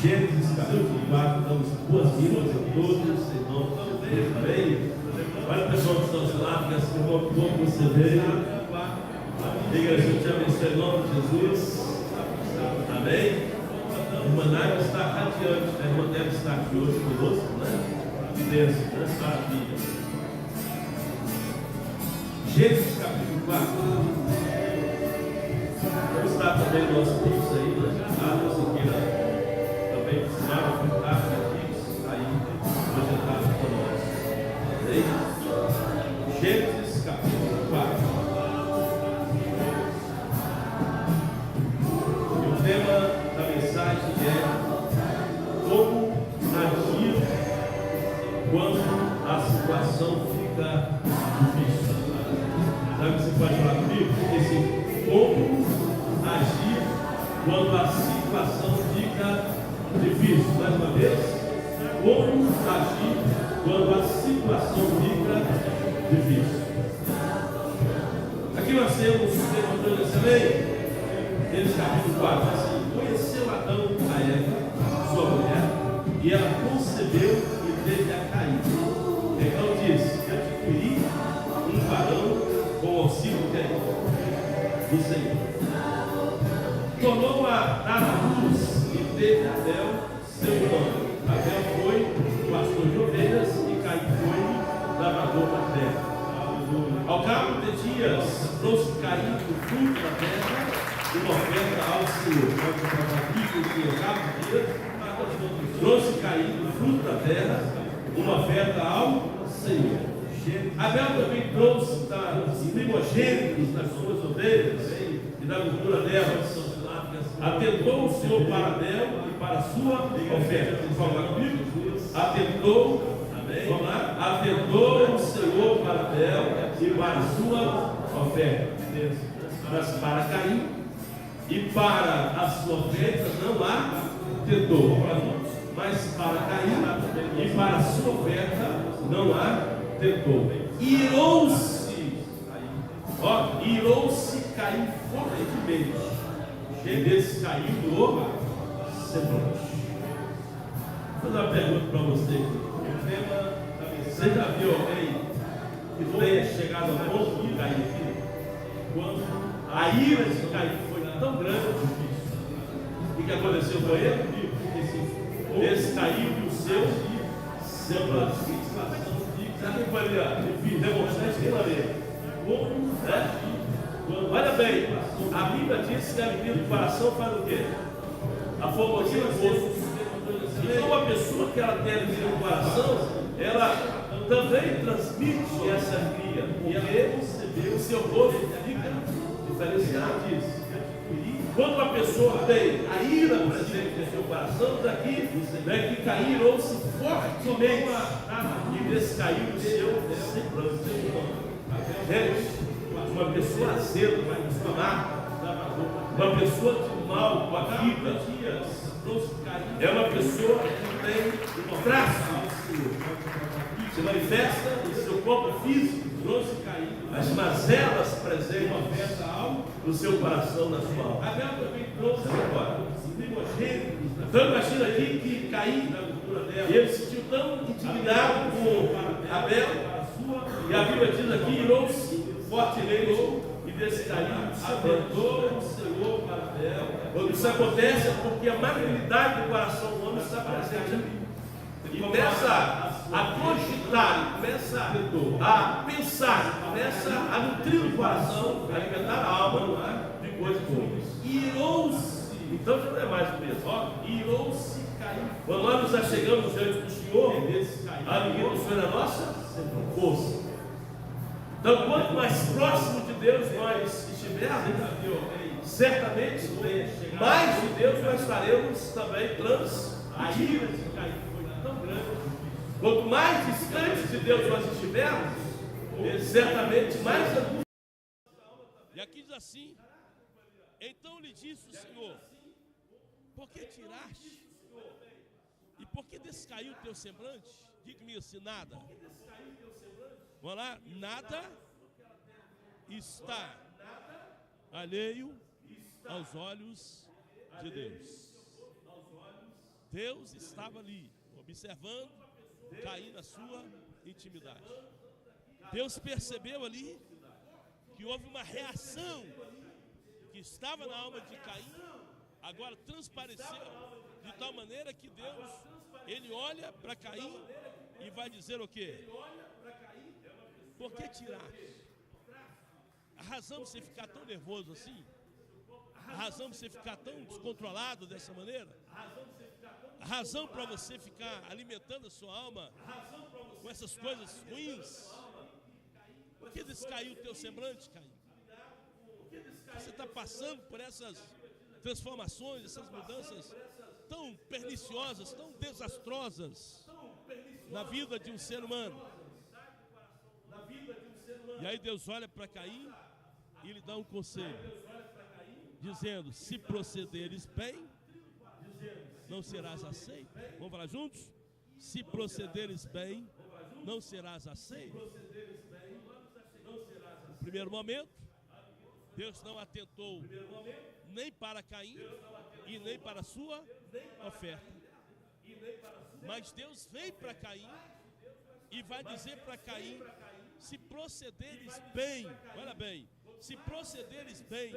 Gênesis capítulo 4, damos boas-vindas a todos, em nome de Deus, amém? Olha o pessoal que está ao seu lado, que assim como você veio. Diga, Deus te abençoe em nome de Jesus, amém? A irmã Nádia está radiante, a irmã deve estar aqui hoje conosco, né? Que bênção, né? Maravilha. Gênesis capítulo 4. Vamos estar também no nosso curso aí, né? Você queira também ensinar a contar aqui, aí, projetado para nós. Amém? Gênesis capítulo 4. E o tema da mensagem é como agir quando a situação fica difícil. Sabe o que você pode falar comigo? Esse como agir quando a situação fica difícil. Mais uma vez, como agir quando a situação fica difícil. Aqui nós temos o tema de hoje, amém? Gênesis capítulo 4, assim: conheceu Adão a Eva, sua mulher, e ela concebeu e teve a Caim. Então diz: adquiri um varão com o auxílio do Senhor. Tornou a dar a luz e teve Abel, seu irmão. Abel foi pastor de ovelhas e Caim foi lavrador da terra. Ao cabo de dias, trouxe Caim do fruto da terra uma oferta ao Senhor. Pode colocar aqui que ao cabo de dias, trouxe Caim do fruto da terra uma oferta ao Senhor. Abel também trouxe os primogênitos das suas ovelhas e da gordura delas. Atentou o Senhor para Abel e para a sua oferta. Vamos lá comigo? Atentou, amém? Vamos lá? Atentou o Senhor para Abel e para a sua oferta. Mas para Caim e para a sua oferta não atentou. Mas para Caim e para a sua oferta não atentou. Irou-se Caim fortemente. E desse caiu do semblante. Vou fazer uma pergunta para você. Você já viu alguém que tenha chegado ao ponto de cair aqui? Quando a ira de Caim foi tão grande, o que aconteceu com ele? Esse caiu e o seu semblante. Sabe que foi demonstrar de que maneira? Olha bem, a Bíblia diz que a alegria do coração faz o quê? A formosia do rosto. Então a pessoa que ela tem alegria no coração, ela também transmite essa alegria, porque o seu rosto fica diferenciado disso. Quando uma pessoa tem a ira presente no seu coração, daqui que Caim irou-se fortemente e descaiu o seu semblante. Gente, uma pessoa azeda vai inflamar, uma pessoa de mal com a vida, é uma pessoa que tem traços, se manifesta no seu corpo físico, as mazelas presentes no seu coração, na sua alma. Então imagina aqui que Caim, ele se sentiu tão indignado com Abel, e a Bíblia diz aqui: irou-se fortemente e descaiu, atentou o Senhor para Abel. Quando isso acontece é porque a malignidade do coração do homem está presente ali. Ele começa a cogitar, começa a pensar, começa a nutrir o coração, a alimentar a alma de coisas boas. Irou-se, então já não é mais o mesmo. Irou-se Caim. Quando nós nos achegamos diante do Senhor, a alegria do Senhor é a nossa força. Então, quanto mais próximo de Deus nós estivermos, certamente mais de Deus nós estaremos também transmitidos. Quanto mais distante de Deus nós estivermos, certamente mais angústia. E aqui diz assim: então lhe disse o Senhor: por que tiraste? E por que descaiu o teu semblante? Diga-me assim: nada. Vamos lá, nada está alheio aos olhos de Deus. Deus estava ali, observando Caim na sua intimidade. Deus percebeu ali que houve uma reação que estava na alma de Caim, agora transpareceu de tal maneira que Deus, ele olha para Caim e vai dizer o quê? Por que tiraste? A razão de você ficar tão nervoso assim? A razão de você ficar tão descontrolado dessa maneira? A razão para você ficar alimentando a sua alma com essas coisas ruins? Por que descaiu o teu semblante, Caim? Você está passando por essas transformações, essas mudanças tão perniciosas, tão desastrosas na vida de um ser humano. E aí Deus olha para Caim e lhe dá um conselho, dizendo: se procederes bem, não serás aceito. Vamos falar juntos? Se procederes bem, não serás aceito. No primeiro momento, Deus não atentou nem para Caim e nem para a sua oferta. Mas Deus vem para Caim e vai dizer para Caim: se procederes bem, olha bem, se procederes bem,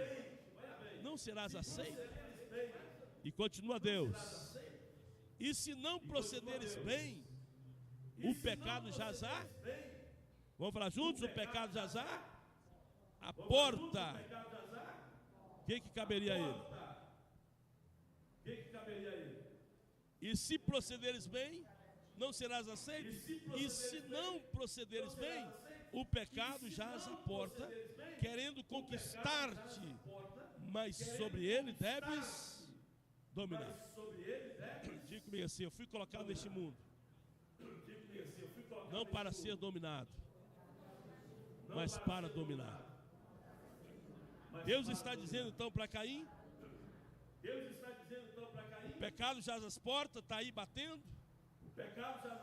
não serás aceito. E continua Deus: e se não procederes bem, o pecado jazá. Vamos falar juntos? O pecado jazá a porta. O que caberia a ele? E se procederes bem, não serás aceito. E se não procederes bem, o pecado jaz à porta, querendo conquistar-te, mas sobre ele deves dominar. Diga comigo assim: eu fui colocado neste mundo não para ser dominado, mas para dominar. Deus está dizendo então para Caim: o pecado jaz às portas, está aí batendo,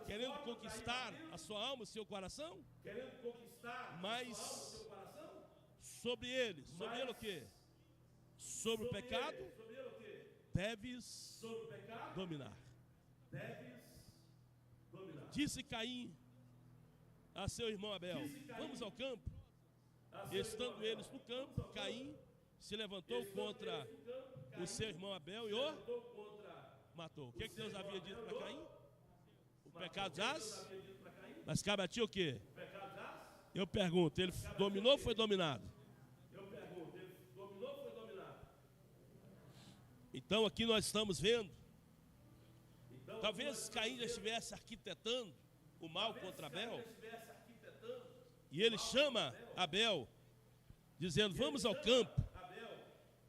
querendo conquistar a sua alma, o seu coração, mas sobre ele o quê? Sobre o pecado, deves dominar. Disse Caim a seu irmão Abel: vamos ao campo. E estando eles no campo, Caim se levantou contra o seu irmão Abel e o matou. O que Deus havia dito para Caim? O pecado jaz, mas cabe a ti o quê? Eu pergunto: ele dominou ou foi dominado? Então aqui nós estamos vendo, talvez Caim já estivesse arquitetando o mal contra Abel, e ele chama Abel, dizendo: vamos ao campo.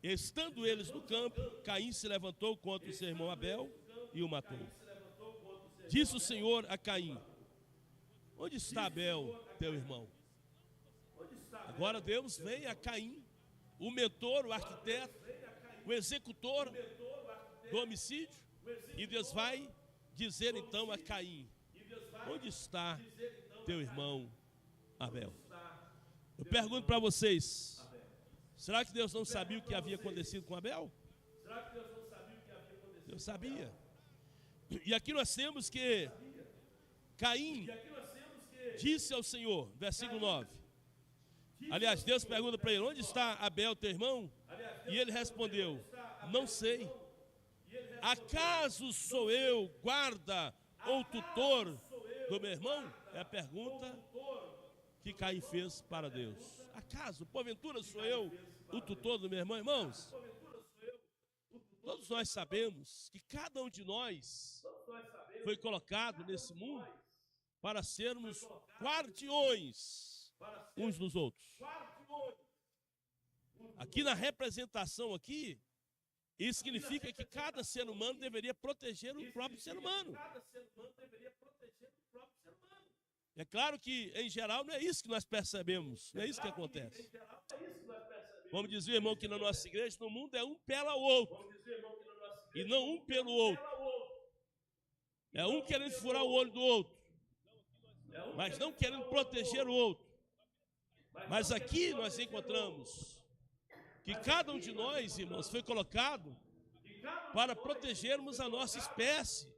Estando eles no campo, Caim se levantou contra o seu irmão Abel e o matou. Disse o Senhor a Caim: onde está Abel, teu irmão? Agora Deus vem a Caim, o mentor, o arquiteto, o executor do homicídio, e Deus vai dizer então a Caim: onde está teu irmão Abel? Eu pergunto para vocês: será que Deus não sabia o que havia acontecido com Abel? Deus sabia. E aqui nós temos que Caim disse ao Senhor, versículo 9. Aliás, Deus pergunta para ele: onde está Abel, teu irmão? E ele respondeu: não sei. Acaso sou eu guarda ou tutor do meu irmão? É a pergunta que Caim fez para Deus. Acaso, porventura, sou eu o tutor do meu irmão? Irmãos, todos nós sabemos que cada um de nós foi colocado nesse mundo para sermos guardiões uns dos outros. Aqui na representação aqui, isso significa que cada ser humano deveria proteger o próprio ser humano. É claro que, em geral, não é isso que nós percebemos, não é isso que acontece. Vamos dizer, irmão, que na nossa igreja, no mundo é um pelo outro, e não um pelo outro. É um querendo furar o olho do outro, mas não querendo proteger o outro. Mas aqui nós encontramos que cada um de nós, irmãos, foi colocado para protegermos a nossa espécie.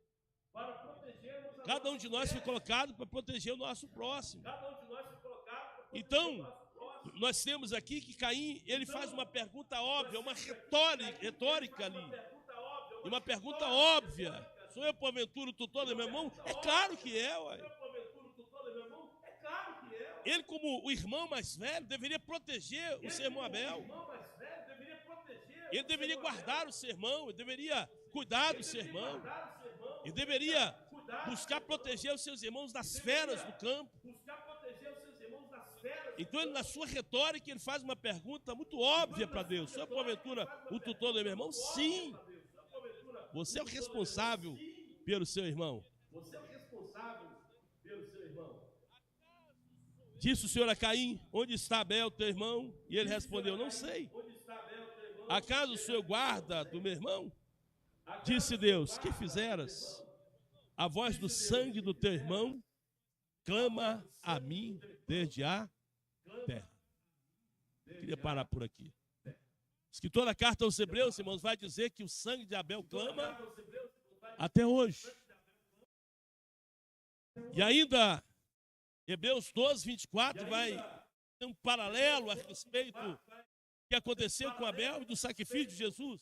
Cada um de nós foi colocado para proteger o nosso próximo. Então, nós temos aqui que Caim, ele faz uma pergunta óbvia, uma retórica ali. E uma pergunta óbvia. Sou eu, porventura, o tutor do meu irmão? É claro que é, ué. Ele, como o irmão mais velho, deveria proteger o seu irmão Abel. Ele deveria guardar o seu irmão, ele deveria cuidar do seu irmão. Ele deveria buscar proteger os seus irmãos das feras do campo. Então, ele, na sua retórica, ele faz uma pergunta muito óbvia para Deus. Sou eu, porventura, o tutor do meu irmão? Sim. Você é o responsável pelo seu irmão. Disse o Senhor a Caim: onde está Abel, teu irmão? E ele respondeu: não sei. Acaso o Senhor guarda do meu irmão? Disse Deus: que fizeras? A voz do sangue do teu irmão clama a mim desde a terra. Queria parar por aqui. O escritor da carta aos Hebreus, irmãos, vai dizer que o sangue de Abel clama até hoje. E ainda, Hebreus 12, 24, vai ter um paralelo a respeito do que aconteceu com Abel e do sacrifício de Jesus.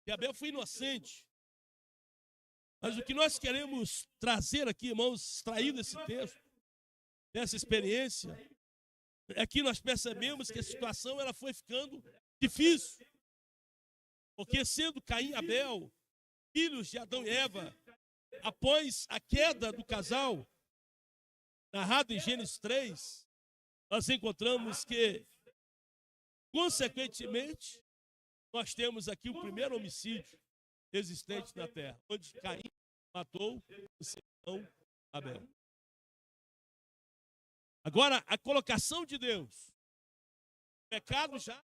Que Abel foi inocente. Mas o que nós queremos trazer aqui, irmãos, extrair desse texto, dessa experiência, é que nós percebemos que a situação ela foi ficando difícil. Porque sendo Caim e Abel, filhos de Adão e Eva, após a queda do casal, narrado em Gênesis 3, nós encontramos que, consequentemente, nós temos aqui o primeiro homicídio existente na terra, onde Caim matou o seu irmão Abel. Agora, a colocação de Deus, o pecado já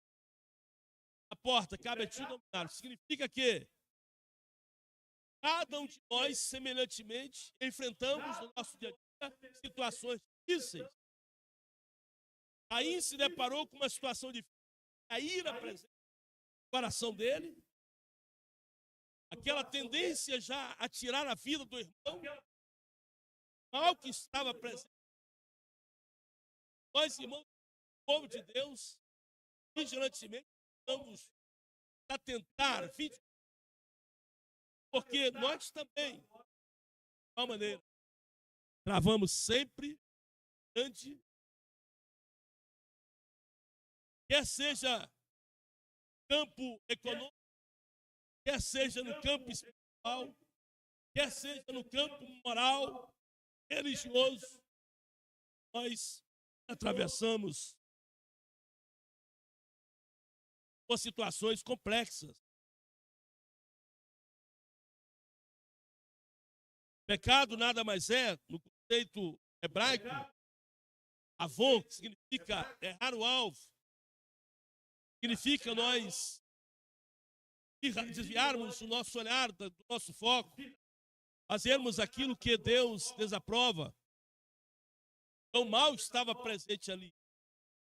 a porta, cabe a ti dominar. Significa que cada um de nós, semelhantemente, enfrentamos no nosso dia a dia situações difíceis. Caim se deparou com uma situação difícil. A ira presente no coração dele, aquela tendência já a tirar a vida do irmão, mal que estava presente. Nós, irmãos, o povo de Deus, vigilantemente, estamos a tentar, porque nós também, de uma maneira, travamos sempre grande, quer seja no campo econômico, quer seja no campo espiritual, quer seja no campo moral, religioso, nós atravessamos por situações complexas. Pecado nada mais é, no conceito hebraico, avon, que significa errar o alvo, significa nós desviarmos o nosso olhar do nosso foco, fazermos aquilo que Deus desaprova. Então, o mal estava presente ali.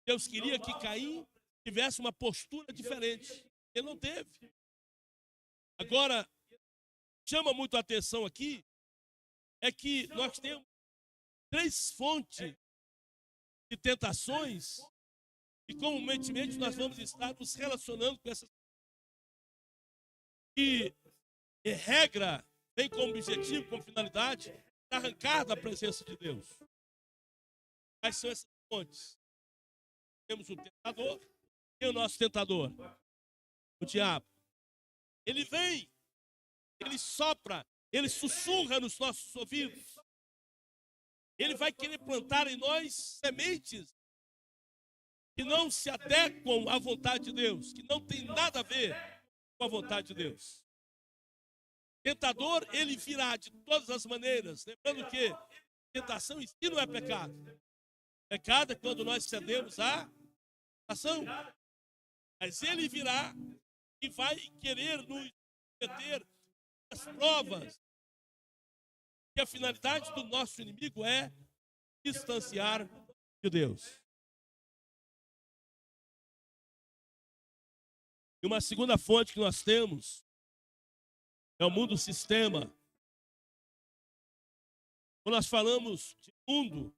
Deus queria que Caim tivesse uma postura diferente. Ele não teve. Agora, chama muito a atenção aqui, é que nós temos 3 fontes de tentações e, comumente, nós vamos estar nos relacionando com essas. E regra, tem como objetivo, como finalidade, arrancar da presença de Deus. Quais são essas fontes? Temos o tentador. Quem é o nosso tentador? O diabo. Ele vem, ele sopra, ele sussurra nos nossos ouvidos. Ele vai querer plantar em nós sementes que não se adequam à vontade de Deus, que não tem nada a ver com a vontade de Deus. Tentador, ele virá de todas as maneiras. Lembrando que tentação em si não é pecado. Pecado é quando nós cedemos à tentação. Mas ele virá e vai querer nos meter as provas. Que a finalidade do nosso inimigo é distanciar de Deus. E uma segunda fonte que nós temos é o mundo sistema. Quando nós falamos de mundo,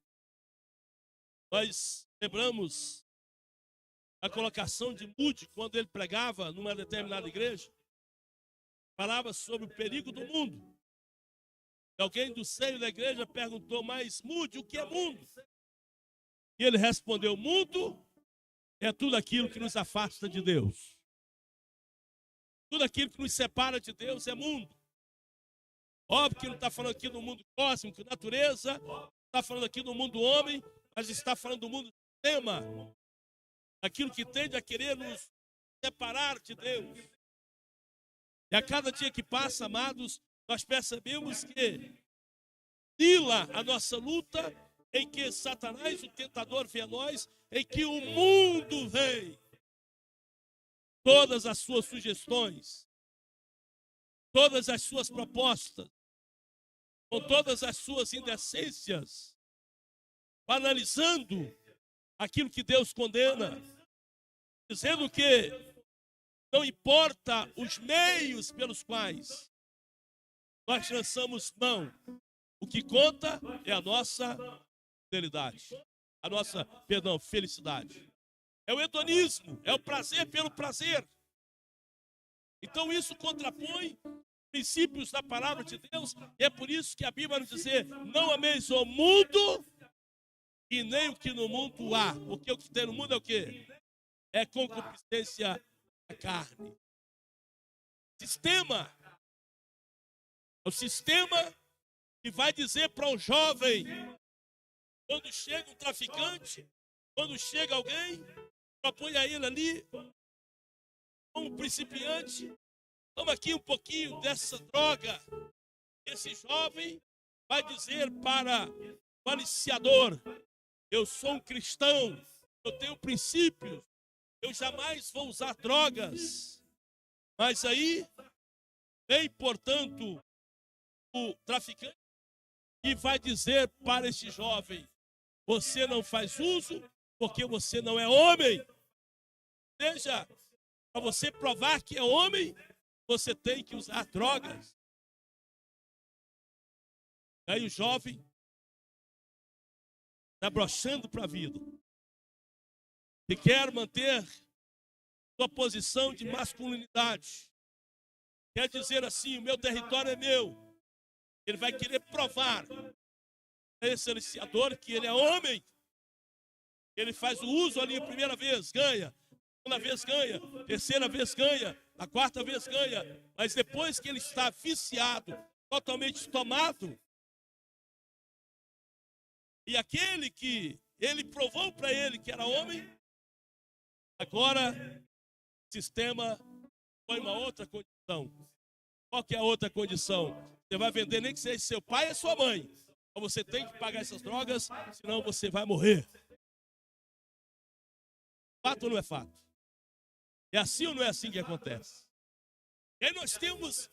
nós lembramos a colocação de Moody quando ele pregava numa determinada igreja. Falava sobre o perigo do mundo. E alguém do seio da igreja perguntou, mas Moody, o que é mundo? E ele respondeu, mundo é tudo aquilo que nos afasta de Deus. Tudo aquilo que nos separa de Deus é mundo. Óbvio que não está falando aqui do mundo cósmico, natureza, está falando aqui do mundo homem, mas está falando do mundo sistema. Aquilo que tende a querer nos separar de Deus. E a cada dia que passa, amados, nós percebemos que fila a nossa luta, em que Satanás, o tentador, vem a nós, em que o mundo vem. Todas as suas sugestões, todas as suas propostas, com todas as suas indecências, banalizando aquilo que Deus condena, dizendo que não importa os meios pelos quais nós lançamos mão, o que conta é a nossa fidelidade, a nossa, felicidade. É o hedonismo, é o prazer pelo prazer. Então isso contrapõe princípios da palavra de Deus. E é por isso que a Bíblia vai nos dizer, não ameis o mundo e nem o que no mundo há. Porque o que tem no mundo é o quê? É concupiscência da carne. Sistema. É o sistema que vai dizer para o jovem, quando chega um traficante, quando chega alguém, propõe a ele ali, como principiante, toma aqui um pouquinho dessa droga. Esse jovem vai dizer para o aliciador, eu sou um cristão, eu tenho princípios, eu jamais vou usar drogas. Mas aí, vem, portanto, o traficante e vai dizer para esse jovem, você não faz uso porque você não é homem. Ou seja, para você provar que é homem, você tem que usar drogas. Aí o jovem está broxando para a vida. E quer manter sua posição de masculinidade. Quer dizer assim, o meu território é meu. Ele vai querer provar a esse aliciador que ele é homem. Ele faz o uso ali a primeira vez, ganha. Segunda vez ganha, terceira vez ganha, a quarta vez ganha, mas depois que ele está viciado, totalmente tomado, e aquele que ele provou para ele que era homem, agora o sistema põe uma outra condição. Qual que é a outra condição? Você vai vender nem que seja seu pai e sua mãe, então você tem que pagar essas drogas, senão você vai morrer. Fato ou não é fato? É assim ou não é assim que acontece? E aí nós temos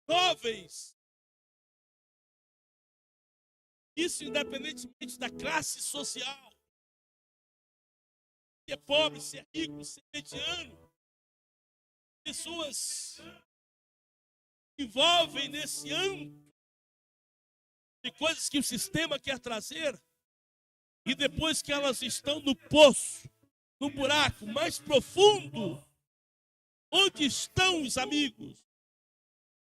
jovens, isso independentemente da classe social, se é pobre, se é rico, se é mediano, pessoas se envolvem nesse âmbito de coisas que o sistema quer trazer, e depois que elas estão no poço, no buraco mais profundo, onde estão os amigos?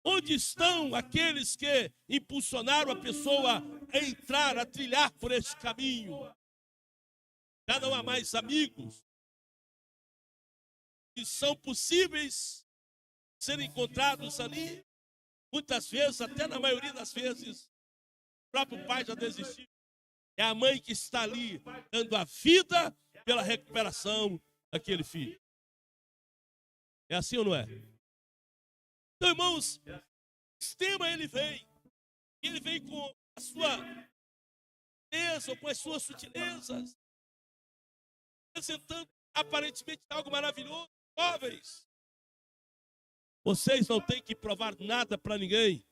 Onde estão aqueles que impulsionaram a pessoa a entrar, a trilhar por esse caminho? Já não há mais amigos que são possíveis serem encontrados ali. Muitas vezes, até na maioria das vezes, o próprio pai já desistiu. É a mãe que está ali dando a vida pela recuperação daquele filho. É assim ou não é? Então, irmãos, o sistema ele vem com a sua beleza, ou com as suas sutilezas, apresentando aparentemente algo maravilhoso. Jovens, vocês não têm que provar nada para ninguém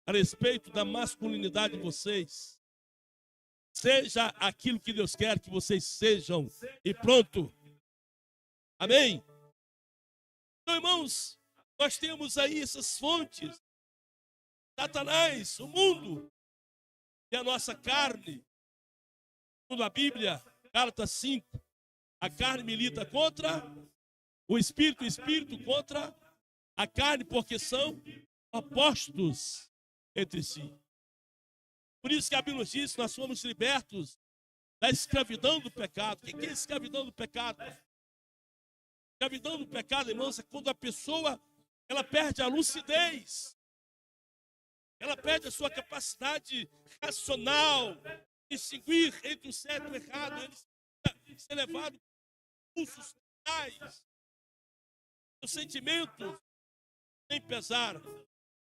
a respeito da masculinidade de vocês. Seja aquilo que Deus quer que vocês sejam, e pronto. Amém? Então, irmãos, nós temos aí essas fontes. Satanás, o mundo e a nossa carne. Segundo a Bíblia, Gálatas 5, a carne milita contra o espírito contra a carne, porque são opostos entre si. Por isso que a Bíblia diz que nós fomos libertos da escravidão do pecado. O que é a escravidão do pecado? Escravidão do pecado, irmãos, é quando a pessoa ela perde a lucidez. Ela perde a sua capacidade racional, distinguir entre o certo e o errado. Ele ser levado por impulsos mentais. Os sentimentos sem pesar,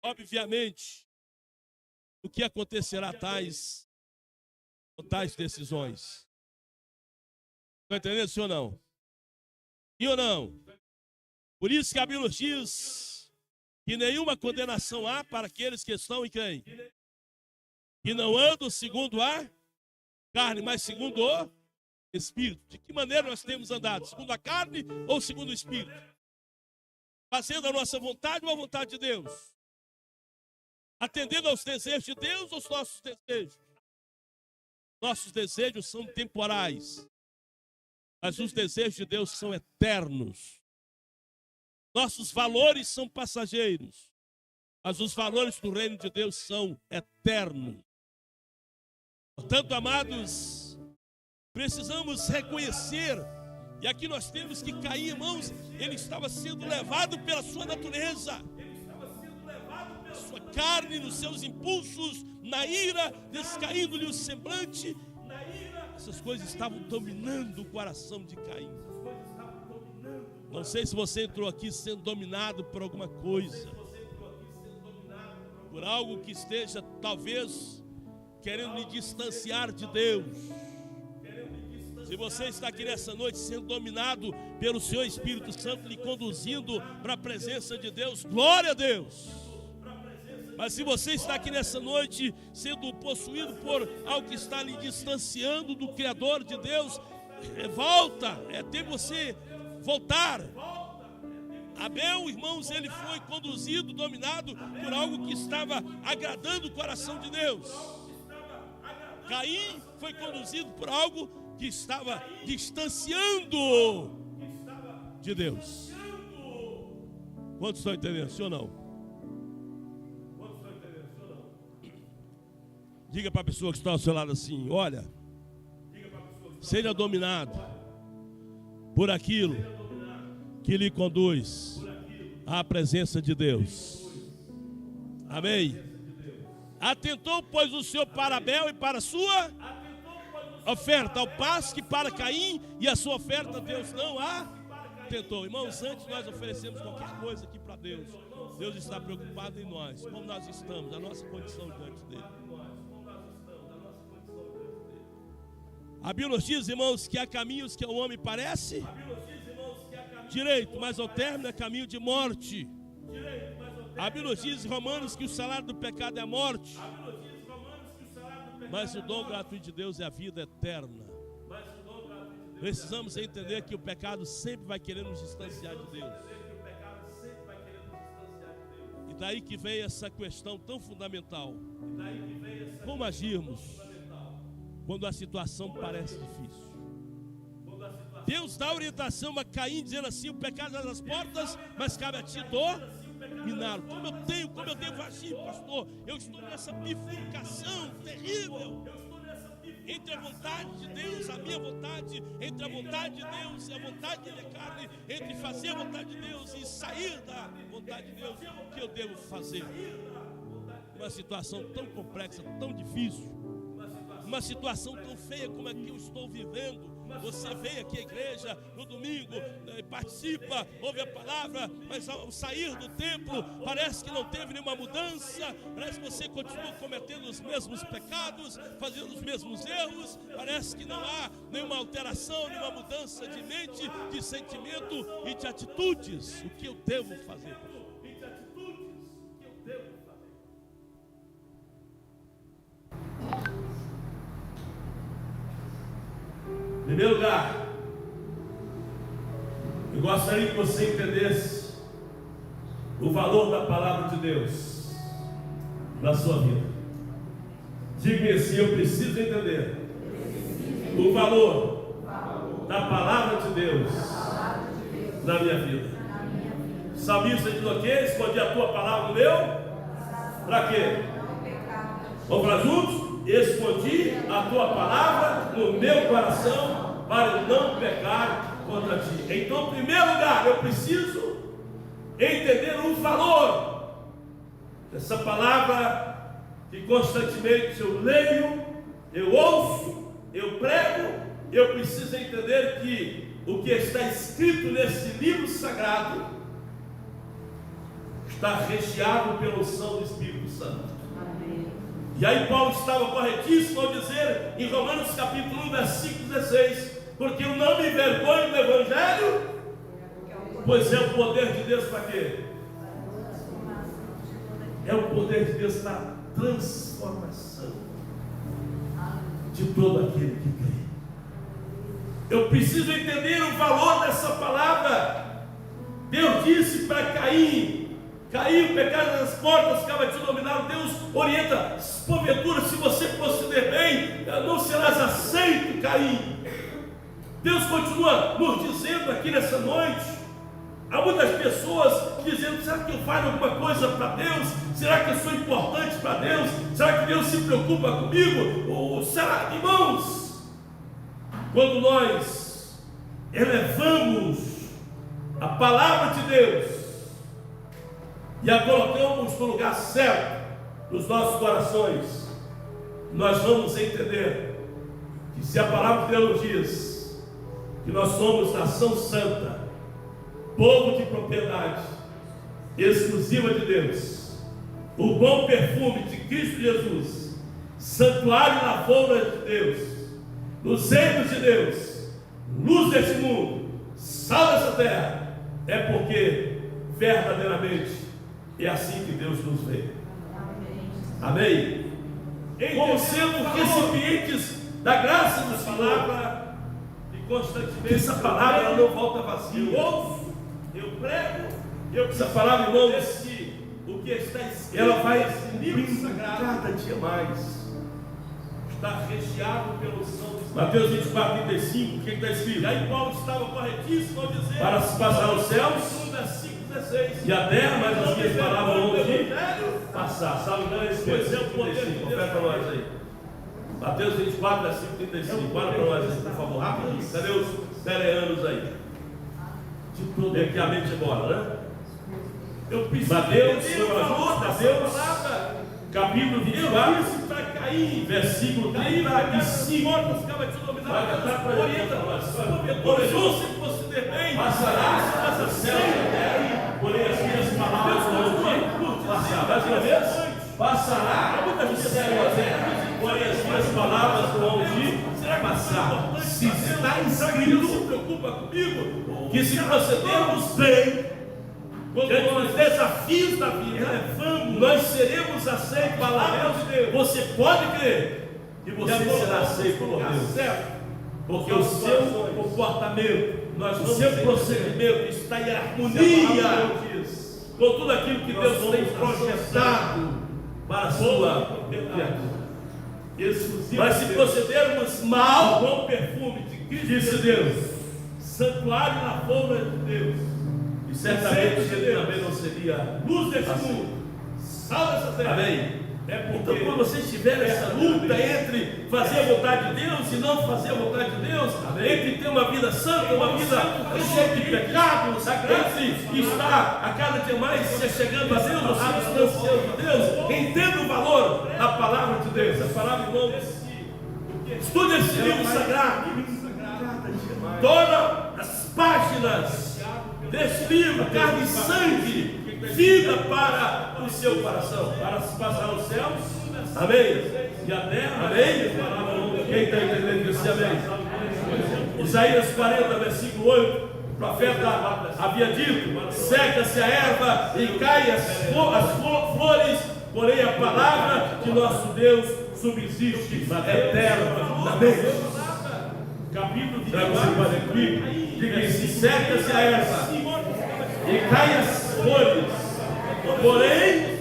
obviamente, o que acontecerá tais decisões. Está entendendo, sim ou não? Sim ou não? Por isso que a Bíblia diz que nenhuma condenação há para aqueles que estão em quem? Que não andam segundo a carne, mas segundo o Espírito. De que maneira nós temos andado? Segundo a carne ou segundo o Espírito? Fazendo a nossa vontade ou a vontade de Deus? Atendendo aos desejos de Deus ou aos nossos desejos? Nossos desejos são temporais, mas os desejos de Deus são eternos. Nossos valores são passageiros, mas os valores do reino de Deus são eternos. Portanto, amados, precisamos reconhecer, e aqui nós temos que cair, irmãos, ele estava sendo levado pela sua natureza, sua carne, nos seus impulsos, na ira, descaindo-lhe o semblante. Essas coisas estavam dominando o coração de Caim. Não sei se você entrou aqui sendo dominado por alguma coisa, por algo que esteja talvez querendo lhe distanciar de Deus. Se você está aqui nessa noite sendo dominado pelo seu Espírito Santo, lhe conduzindo para a presença de Deus, glória a Deus. Mas se você está aqui nessa noite sendo possuído por algo que está lhe distanciando do Criador de Deus, volta, é tempo você voltar. Abel, irmãos, ele foi conduzido, dominado por algo que estava agradando o coração de Deus. Caim foi conduzido por algo que estava distanciando de Deus. Quantos estão entendendo, sim ou não? Diga para a pessoa que está ao seu lado assim: olha, seja dominado por aquilo que lhe conduz à presença de Deus. Amém? Atentou, pois, o Senhor para Abel e para a sua oferta, ao passo que para Caim e a sua oferta Deus não atentou. Irmãos, antes nós oferecemos qualquer coisa aqui para Deus, Deus está preocupado em nós, como nós estamos, a nossa condição diante dele. A Bíblia nos diz, irmãos, que há caminhos que ao homem parece direito, mas ao término é caminho de morte. A Bíblia nos diz em Romanos que o salário do pecado é a morte, mas o dom gratuito de Deus é a vida eterna. Precisamos entender que o pecado sempre vai querer nos distanciar de Deus. E daí que vem essa questão tão fundamental: como agirmos quando a situação parece difícil? Deus dá orientação a Caim, dizendo assim: o pecado está nas portas, mas cabe a ti dominá-lo. Como eu devo agir, pastor? Eu estou nessa bifurcação terrível entre a vontade de Deus, a minha vontade, entre a vontade de Deus e a vontade da minha carne, entre fazer a vontade de Deus e sair da vontade de Deus. O que eu devo fazer? Uma situação tão complexa, tão difícil, uma situação tão feia como a que eu estou vivendo. Você veio aqui à igreja no domingo, participa, ouve a palavra, mas ao sair do templo parece que não teve nenhuma mudança, parece que você continua cometendo os mesmos pecados, fazendo os mesmos erros, parece que não há nenhuma alteração, nenhuma mudança de mente, de sentimento e de atitudes. O que eu devo fazer? Em primeiro lugar, eu gostaria que você entendesse o valor da palavra de Deus na sua vida? Diga assim: eu preciso entender o valor da palavra de Deus na minha vida. O salmista diz o quê? Escondi a tua palavra no meu. Para quê? Vamos falar juntos? Escondi a tua palavra no meu coração para não pecar contra ti. Então, em primeiro lugar, eu preciso entender o valor dessa palavra que constantemente eu leio, eu ouço, eu prego. Eu preciso entender que o que está escrito nesse livro sagrado está recheado pela unção do Espírito Santo. Amém. E aí Paulo estava corretíssimo ao dizer em Romanos capítulo 1, versículo 16: porque eu não me envergonho do Evangelho, pois é o poder de Deus para quê? É o poder de Deus para a transformação de todo aquele que crê. Eu preciso entender o valor dessa palavra. Deus disse para Caim: Caim, o pecado nas portas ficava te dominado. Deus orienta: porventura, se você proceder bem, não serás aceito, Caim. Deus continua nos dizendo aqui nessa noite. Há muitas pessoas dizendo: será que eu faço alguma coisa para Deus? Será que eu sou importante para Deus? Será que Deus se preocupa comigo? Ou será, irmãos, quando nós elevamos a palavra de Deus e a colocamos no lugar certo nos nossos corações, nós vamos entender que se a palavra de Deus diz que nós somos nação santa, povo de propriedade exclusiva de Deus, o bom perfume de Cristo Jesus, santuário e lavoura de Deus, luzeiros de Deus, luz deste mundo, sal dessa terra, é porque verdadeiramente é assim que Deus nos vê. Amém? Como sendo recipientes da graça da palavra, e constantemente essa palavra ela não volta vazia. Eu ouço, eu prego, essa palavra, irmãos, o que está escrito, ela vai cada dia mais. Está recheado pelo som de Mateus 24, 35, o que está escrito? E aí Paulo estava corretíssimo ao dizer: para se passar os céus, versículo 16, e a terra, mas as minhas palavras vão passar. Salve engano, esse pois é o poder de Deus. Confere para nós aí. Mateus 24, versículo 35. Fala para nós aí, por favor, rapidinho. Cadê os tereanos aí? Tem que a mente embora, né? Eu preciso Mateus, capítulo 24, para Caim, versículo 35. Vai cantar para orienta, se proceder bem, passará o céu e a terra, porém as minhas palavras vão passar. Mais uma vez, passará o céu e a terra, porém as minhas palavras vão passar. Se está escrito, se preocupa comigo, que se procedermos bem, quando os desafios da vida, nós seremos aceitos. Palavra de Deus. Você pode crer que você será aceito por Deus, porque o seu comportamento, o seu procedimento está em harmonia com tudo aquilo que Deus tem projetado para a sua criatura. Mas se procedermos mal, com o perfume de Cristo, disse Deus, santuário e lavoura de Deus, e certamente ele também não seria luz desse mundo, sal dessa terra. Amém? Então, quando você estiver nessa luta entre fazer a vontade de Deus e não fazer a vontade de Deus, entre ter uma vida santa, uma vida cheia de pecados, entre estar a cada dia mais se chegando a Deus, a distanciando de Deus, entenda o valor da palavra de Deus. A palavra, irmão, estude esse livro sagrado, todas as páginas deste livro, carne e sangue, vida para o seu coração, para se passar os céus, amém, e a terra, amém. Quem está entendendo isso, amém? Isaías 40, versículo 8, o profeta havia dito: seca-se a erva e caem as flores, porém a palavra de nosso Deus subsiste eterna. Amém. Capítulo 24, diga assim: seca-se a erva e caem as flores, Porém,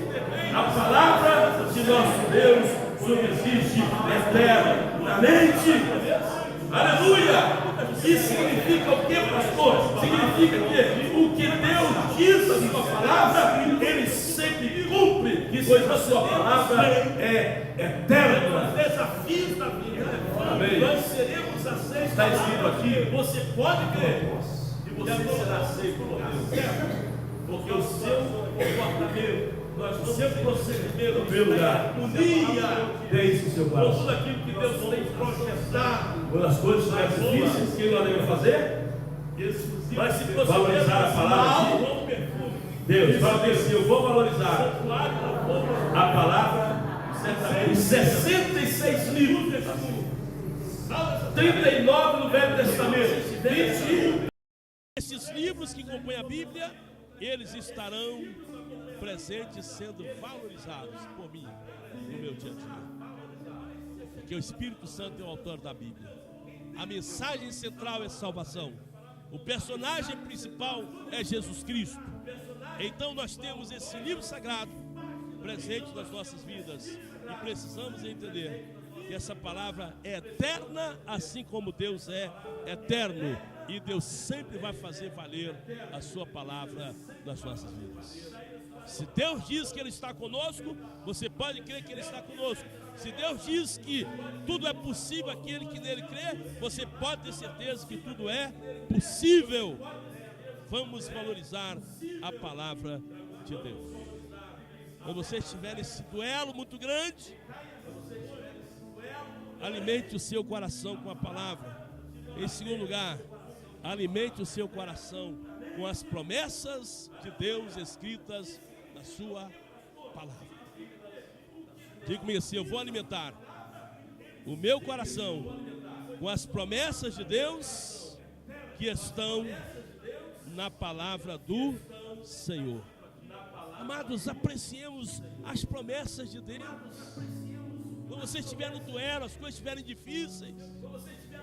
a palavra de nosso Deus subsiste eternamente. Aleluia! Isso significa o que, pastor? Significa que o que Deus diz na sua palavra, Ele sempre cumpre, pois a sua palavra é eterna. Desafios da vida. Amém. Nós seremos aceitos. Está escrito aqui, Você pode crer. e você será aceito por Deus. Porque o seu comportamento, o seu procedimento, unia desde o seu Com coração. tudo aquilo que Deus tem projetado. Uma das coisas mais difíceis que nós devemos fazer, Mas se você valorizar a palavra de com perfume, Deus. Fala assim, eu vou valorizar a palavra, os 66 livros, 39 no Velho Testamento, 21. esses livros que compõem a Bíblia, eles estarão presentes, sendo valorizados por mim no meu dia a dia. Porque o Espírito Santo é o autor da Bíblia. A mensagem central é salvação. O personagem principal é Jesus Cristo. Então nós temos esse livro sagrado presente nas nossas vidas e precisamos entender que essa palavra é eterna, assim como Deus é eterno. E Deus sempre vai fazer valer a sua palavra nas nossas vidas. Se Deus diz que Ele está conosco, você pode crer que Ele está conosco. Se Deus diz que tudo é possível aquele que nele crê, você pode ter certeza que tudo é possível. Vamos valorizar a palavra de Deus. Quando você estiver nesse duelo muito grande, alimente o seu coração com a palavra. Em segundo lugar, alimente o seu coração com as promessas de Deus escritas na sua palavra. Diga comigo assim, eu vou alimentar o meu coração com as promessas de Deus que estão na palavra do Senhor. Amados, apreciemos as promessas de Deus. Quando você estiver no duelo, as coisas estiverem difíceis,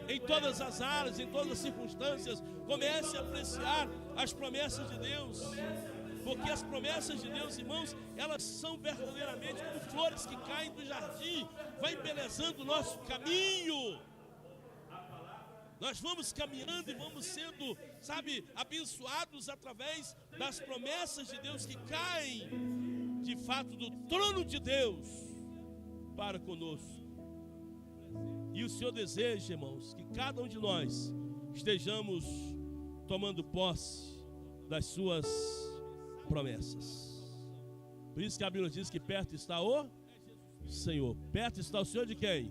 em todas as áreas, em todas as circunstâncias, comece a apreciar as promessas de Deus. Porque as promessas de Deus, irmãos, elas são verdadeiramente como flores que caem do jardim, vai embelezando o nosso caminho. Nós vamos caminhando e vamos sendo, abençoados através das promessas de Deus que caem, de fato, do trono de Deus para conosco. E o Senhor deseja, irmãos, que cada um de nós estejamos tomando posse das suas promessas. Por isso que a Bíblia diz que perto está o Senhor. Perto está o Senhor de quem?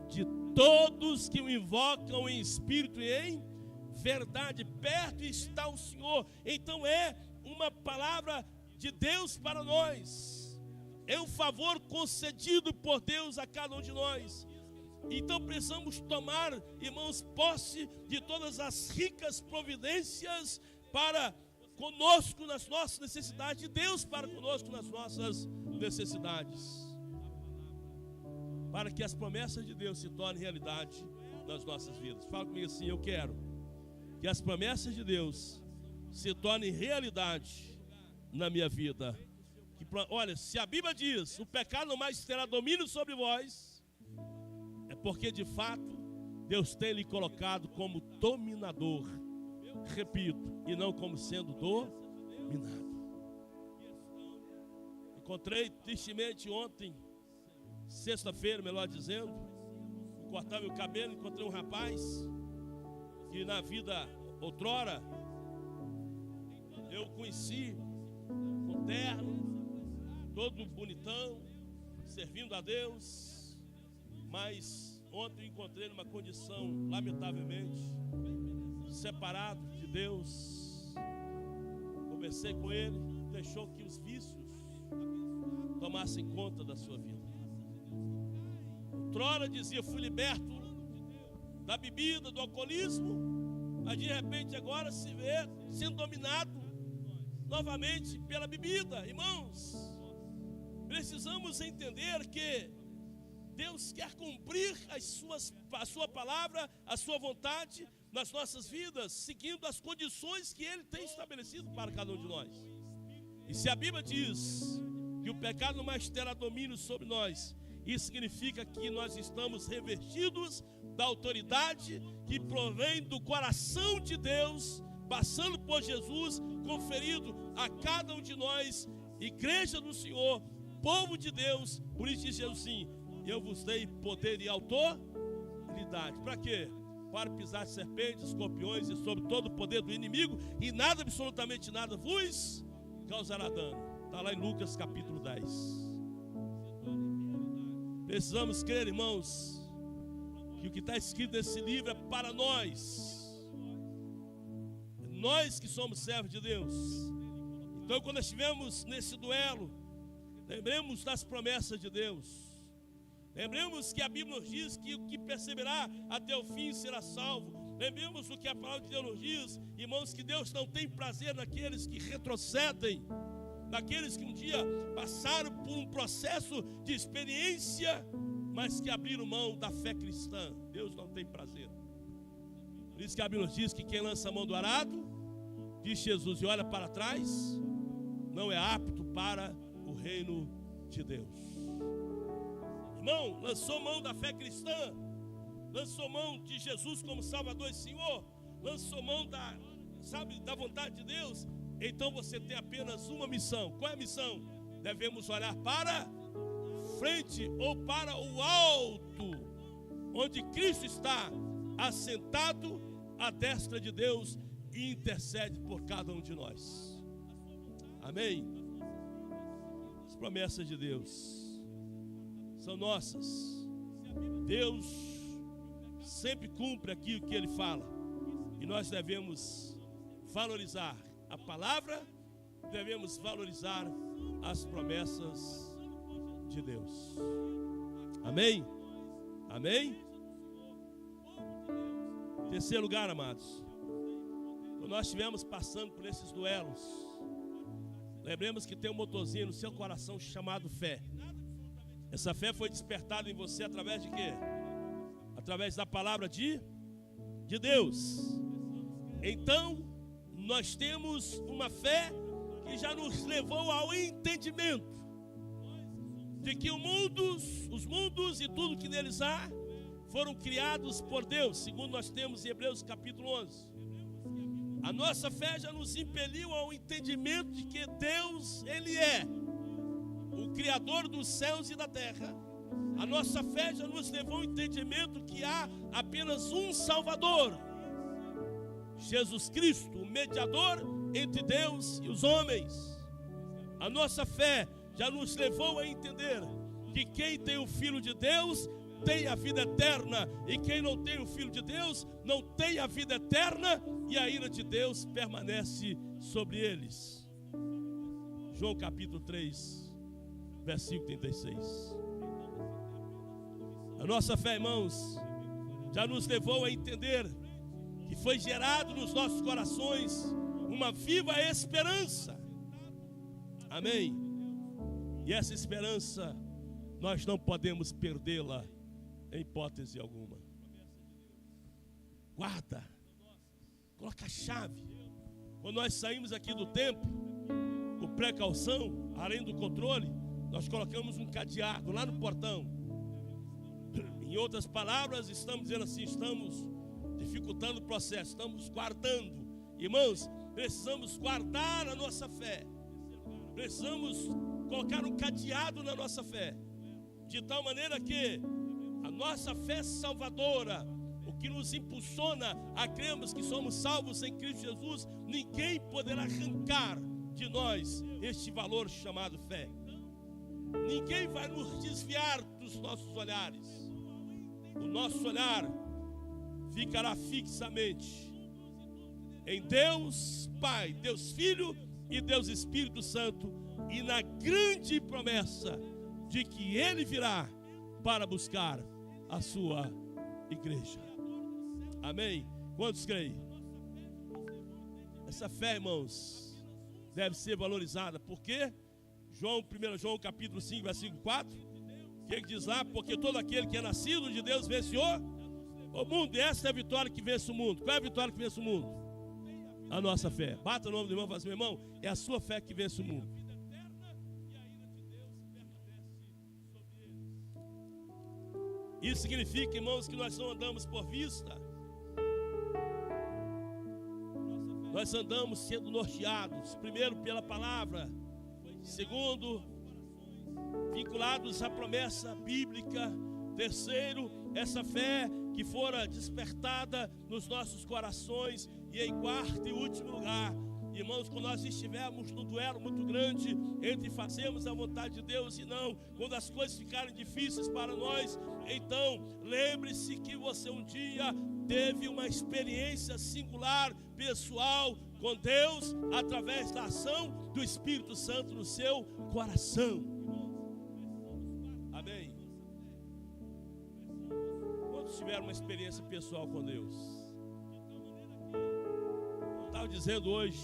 De todos que o invocam em espírito e em verdade. Perto está o Senhor. Então é uma palavra de Deus para nós. É um favor concedido por Deus a cada um de nós. Então precisamos tomar, irmãos, posse de todas as ricas providências para conosco nas nossas necessidades, de Deus para conosco nas nossas necessidades, para que as promessas de Deus se tornem realidade nas nossas vidas. Fala comigo assim, eu quero que as promessas de Deus se tornem realidade na minha vida. Olha, se a Bíblia diz, o pecado não mais terá domínio sobre vós, é porque de fato Deus tem lhe colocado como dominador. Repito, e não como sendo dominado. Encontrei tristemente ontem, sexta-feira, melhor dizendo, fui cortar meu cabelo, encontrei um rapaz que na vida outrora eu conheci com terno, todo bonitão, servindo a Deus, mas ontem eu encontrei numa condição, lamentavelmente, separado de Deus. Conversei com ele, deixou que os vícios tomassem conta da sua vida. Outrora dizia, fui liberto da bebida, do alcoolismo, mas de repente agora se vê sendo dominado novamente pela bebida. Irmãos, precisamos entender que Deus quer cumprir a sua palavra, a sua vontade nas nossas vidas, seguindo as condições que Ele tem estabelecido para cada um de nós. E se a Bíblia diz que o pecado mais terá domínio sobre nós, isso significa que nós estamos revestidos da autoridade que provém do coração de Deus, passando por Jesus, conferido a cada um de nós, igreja do Senhor, povo de Deus. Por isso diz Jesus assim: eu vos dei poder e autoridade. Para quê? Para pisar serpentes, escorpiões e sobre todo o poder do inimigo, e nada, absolutamente nada, vos causará dano. Está lá em Lucas capítulo 10. Precisamos crer, irmãos, que o que está escrito nesse livro é para nós. Nós que somos servos de Deus. Então, quando estivemos nesse duelo, lembremos das promessas de Deus. Lembremos que a Bíblia nos diz que o que perseverar até o fim será salvo. Lembremos o que a palavra de Deus nos diz, irmãos, que Deus não tem prazer naqueles que retrocedem, naqueles que um dia passaram por um processo de experiência, mas que abriram mão da fé cristã. Deus não tem prazer. Por isso que a Bíblia nos diz que quem lança a mão do arado, diz Jesus, e olha para trás, não é apto para o reino de Deus. Irmão, lançou mão da fé cristã, lançou mão de Jesus como Salvador e Senhor, lançou mão da vontade de Deus, então você tem apenas uma missão. Qual é a missão? Devemos olhar para frente ou para o alto, onde Cristo está assentado à destra de Deus e intercede por cada um de nós. Amém? As promessas de Deus são nossas. Deus sempre cumpre aquilo que Ele fala, e nós devemos valorizar a palavra, devemos valorizar as promessas de Deus. Amém? Amém? Terceiro lugar, amados, quando nós estivermos passando por esses duelos, lembremos que tem um motorzinho no seu coração chamado fé. Essa fé foi despertada em você através de quê? Através da palavra de Deus. Então, nós temos uma fé que já nos levou ao entendimento de que os mundos e tudo que neles há foram criados por Deus, segundo nós temos em Hebreus capítulo 11. A nossa fé já nos impeliu ao entendimento de que Deus, Ele é o Criador dos céus e da terra. A nossa fé já nos levou ao entendimento que há apenas um Salvador, Jesus Cristo, o mediador entre Deus e os homens. A nossa fé já nos levou a entender que quem tem o Filho de Deus tem a vida eterna, e quem não tem o Filho de Deus não tem a vida eterna, e a ira de Deus permanece sobre eles. João capítulo 3, versículo 36. A nossa fé, irmãos, já nos levou a entender que foi gerado nos nossos corações uma viva esperança. Amém? E essa esperança nós não podemos perdê-la em hipótese alguma. Guarda, coloca a chave. Quando nós saímos aqui do templo, com precaução, além do controle, nós colocamos um cadeado lá no portão. Em outras palavras, estamos dizendo assim, estamos dificultando o processo, estamos guardando. Irmãos, precisamos guardar a nossa fé. Precisamos colocar um cadeado na nossa fé, de tal maneira que a nossa fé salvadora, o que nos impulsiona a crermos que somos salvos em Cristo Jesus, ninguém poderá arrancar de nós este valor chamado fé. Ninguém vai nos desviar dos nossos olhares. O nosso olhar ficará fixamente em Deus Pai, Deus Filho e Deus Espírito Santo, e na grande promessa de que Ele virá para buscar a sua igreja. Amém? Quantos creem? Essa fé, irmãos, deve ser valorizada. Por quê? 1 João capítulo 5, versículo 4, que diz lá: porque todo aquele que é nascido de Deus vence o mundo. E essa é a vitória que vence o mundo. Qual é a vitória que vence o mundo? a nossa fé. Bata o nome do irmão e fala assim: meu irmão, é a sua fé que vence o mundo. Isso significa, irmãos, que nós não andamos por vista. Nós andamos sendo norteados, primeiro pela palavra, segundo, vinculados à promessa bíblica, terceiro, essa fé que fora despertada nos nossos corações, e em quarto e último lugar, irmãos, quando nós estivermos num duelo muito grande entre fazermos a vontade de Deus e não, quando as coisas ficarem difíceis para nós, então lembre-se que você um dia teve uma experiência singular, pessoal, com Deus, através da ação do Espírito Santo no seu coração. Amém? Quantos tiveram uma experiência pessoal com Deus? Eu estava dizendo hoje,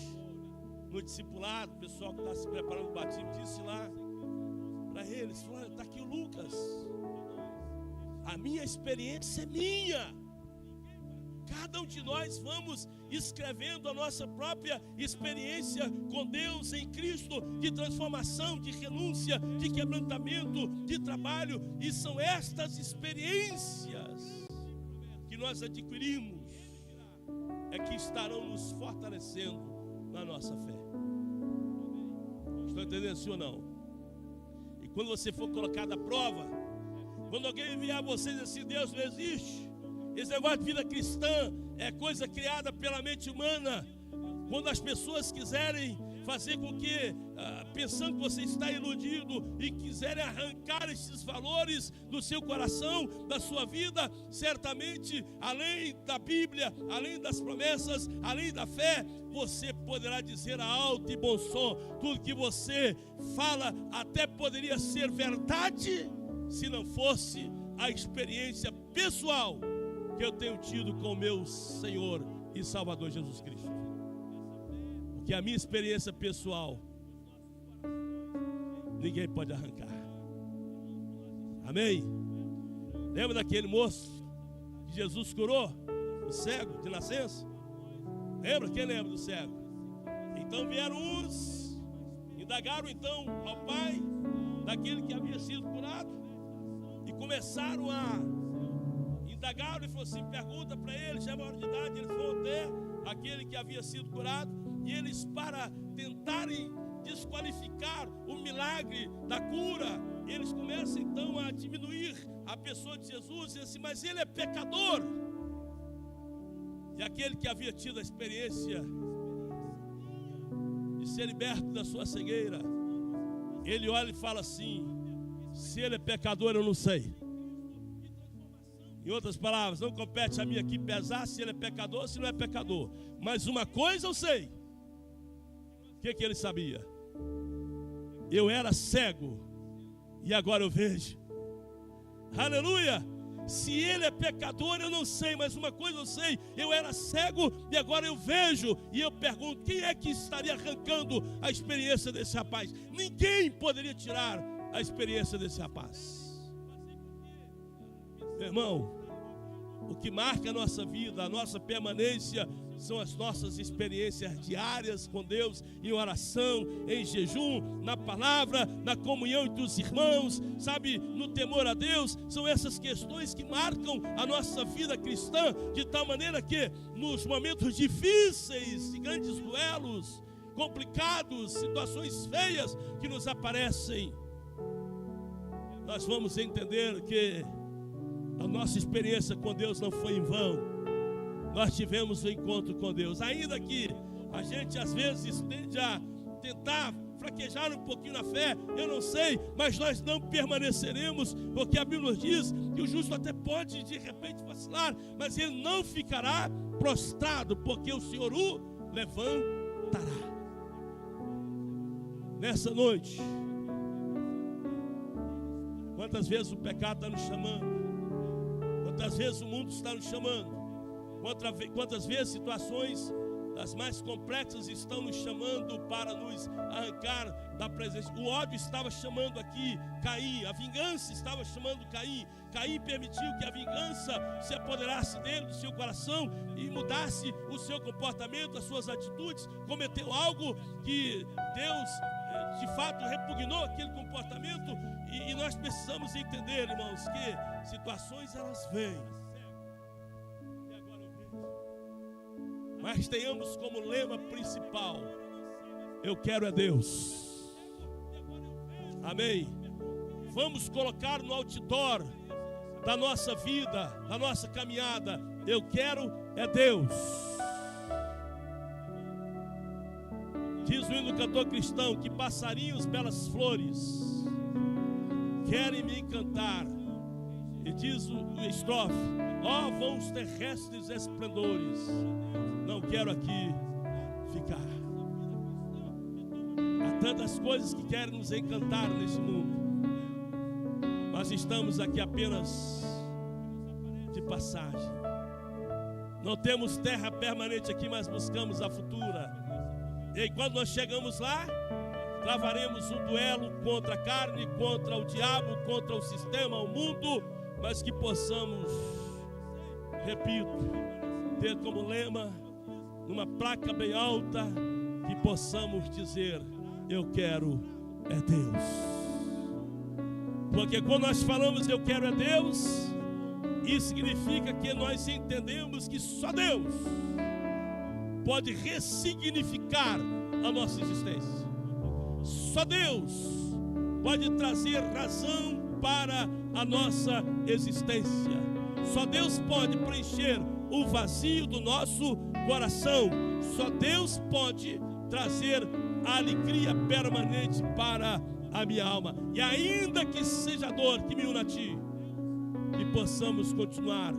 no discipulado, o pessoal que está se preparando para o batismo, disse lá para eles: olha, está aqui o Lucas, a minha experiência é minha. Cada um de nós vamos escrevendo a nossa própria experiência com Deus em Cristo, de transformação, de renúncia, de quebrantamento, de trabalho, e são estas experiências que nós adquirimos é que estarão nos fortalecendo na nossa fé. Estão entendendo sim ou não? E quando você for colocado à prova, quando alguém enviar você e dizer assim: Deus não existe, esse negócio de vida cristã é coisa criada pela mente humana, quando as pessoas quiserem fazer com que, pensando que você está iludido, e quiserem arrancar esses valores do seu coração, da sua vida, certamente, além da Bíblia, além das promessas, além da fé, você poderá dizer a alto e bom som: tudo que você fala até poderia ser verdade, se não fosse a experiência pessoal que eu tenho tido com o meu Senhor e Salvador Jesus Cristo. Porque a minha experiência pessoal ninguém pode arrancar. Amém? Lembra daquele moço que Jesus curou? O cego de nascença? Lembra? Quem lembra do cego? Então vieram uns, indagaram então ao pai daquele que havia sido curado, e começaram a indagaram e falou assim: pergunta para ele, já é maior de idade. Eles vão até aquele que havia sido curado, e eles, para tentarem desqualificar o milagre da cura, eles começam então a diminuir a pessoa de Jesus, e assim: mas ele é pecador. E aquele que havia tido a experiência de ser liberto da sua cegueira, ele olha e fala assim: se ele é pecador, eu não sei. Em outras palavras, não compete a mim aqui pesar se ele é pecador ou se não é pecador. Mas uma coisa eu sei. O que ele sabia? Eu era cego e agora eu vejo. Aleluia! Se ele é pecador, eu não sei, mas uma coisa eu sei: eu era cego e agora eu vejo. E eu pergunto: quem é que estaria arrancando a experiência desse rapaz? Ninguém poderia tirar a experiência desse rapaz. Meu irmão, o que marca a nossa vida, a nossa permanência, são as nossas experiências diárias com Deus, em oração, em jejum, na palavra, na comunhão entre os irmãos, sabe, no temor a Deus. São essas questões que marcam a nossa vida cristã, de tal maneira que nos momentos difíceis, e grandes duelos, complicados, situações feias que nos aparecem, nós vamos entender que a nossa experiência com Deus não foi em vão. Nós tivemos um encontro com Deus. Ainda que a gente às vezes tende a tentar fraquejar um pouquinho na fé, eu não sei, mas nós não permaneceremos, porque a Bíblia nos diz que o justo até pode de repente vacilar, mas ele não ficará prostrado, porque o Senhor o levantará. Nessa noite, quantas vezes o pecado está nos chamando, quantas vezes o mundo está nos chamando, quantas vezes situações as mais complexas estão nos chamando para nos arrancar da presença. O ódio estava chamando aqui Caim, a vingança estava chamando Caim. Caim permitiu que a vingança se apoderasse dele, do seu coração, e mudasse o seu comportamento, as suas atitudes. Cometeu algo que Deus de fato repugnou aquele comportamento. E nós precisamos entender, irmãos, que situações elas vêm. Mas tenhamos como lema principal: eu quero é Deus. Amém. Vamos colocar no outdoor da nossa vida, da nossa caminhada: eu quero é Deus. Diz o hino do cantor cristão que passarinhos, belas flores querem me encantar. E diz o estrofe: ó voos terrestres esplendores, não quero aqui ficar. Há tantas coisas que querem nos encantar nesse mundo. Nós estamos aqui apenas de passagem. Não temos terra permanente aqui, mas buscamos a futura. E aí, quando nós chegamos lá, travaremos um duelo contra a carne, contra o diabo, contra o sistema, o mundo, mas que possamos, repito, ter como lema, numa placa bem alta, que possamos dizer: eu quero é Deus. Porque quando nós falamos eu quero é Deus, isso significa que nós entendemos que só Deus pode ressignificar a nossa existência. Só Deus pode trazer razão para a nossa existência. Só Deus pode preencher o vazio do nosso coração. Só Deus pode trazer a alegria permanente para a minha alma. E ainda que seja a dor que me una a Ti, que possamos continuar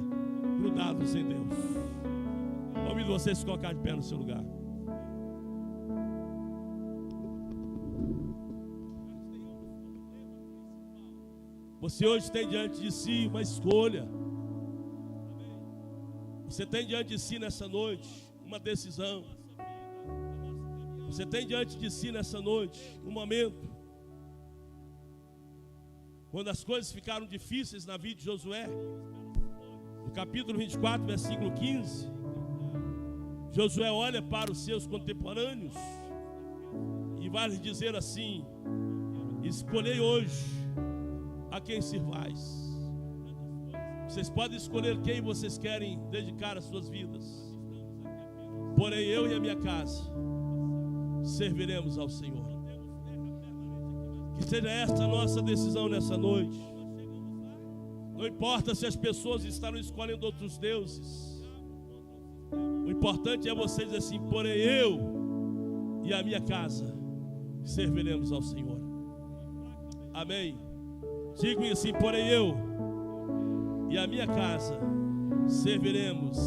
grudados em Deus. Convido você a se colocar de pé no seu lugar. Você hoje tem diante de si uma escolha. Você tem diante de si nessa noite uma decisão. Você tem diante de si nessa noite um momento quando as coisas ficaram difíceis na vida de Josué. No capítulo 24, versículo 15, Josué olha para os seus contemporâneos e vai lhes dizer assim: escolhei hoje a quem sirvais. Vocês podem escolher quem vocês querem dedicar as suas vidas, porém eu e a minha casa serviremos ao Senhor. Que seja esta a nossa decisão nessa noite. Não importa se as pessoas estarão escolhendo outros deuses, o importante é você dizer assim: porém eu e a minha casa serviremos ao Senhor. Amém. Diga assim: porém eu e a minha casa serviremos